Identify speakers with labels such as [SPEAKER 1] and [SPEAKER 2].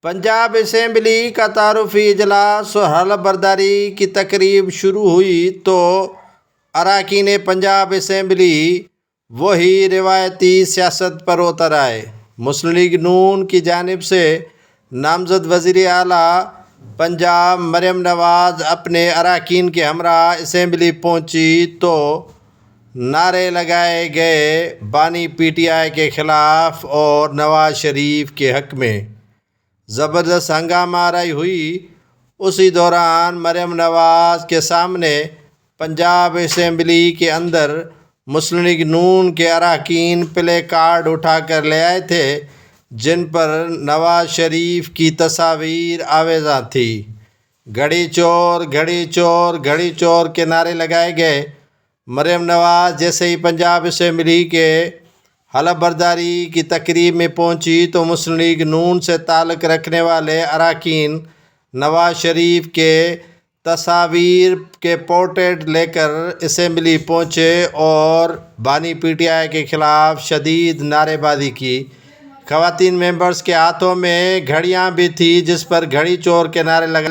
[SPEAKER 1] Punjab assembly کا تعارفی اجلاس و حلف برداری کی تقریب شروع ہوئی تو اراکین پنجاب اسمبلی وہی روایتی سیاست پر اتر آئے۔ مسلم لیگ نون کی جانب سے نامزد وزیر اعلیٰ پنجاب مریم نواز اپنے اراکین کے ہمراہ اسمبلی پہنچی تو نعرے لگائے گئے بانی پی ٹی آئی کے خلاف اور نواز شریف کے حق میں۔ زبردست ہنگامہ آرائی ہوئی۔ اسی دوران مریم نواز کے سامنے پنجاب اسمبلی کے اندر مسلم لیگ نون کے اراکین پلے کارڈ اٹھا کر لے آئے تھے جن پر نواز شریف کی تصاویر آویزاں تھی۔ گھڑی چور، گھڑی چور، گھڑی چور کے نعرے لگائے گئے۔ مریم نواز جیسے ہی پنجاب اسمبلی کے حلف برداری کی تقریب میں پہنچی تو مسلم لیگ نون سے تعلق رکھنے والے اراکین نواز شریف کے تصاویر کے پورٹریٹ لے کر اسمبلی پہنچے اور بانی پی ٹی آئی کے خلاف شدید نعرے بازی کی۔ خواتین ممبرز کے ہاتھوں میں گھڑیاں بھی تھیں جس پر گھڑی چور کے نعرے لگائے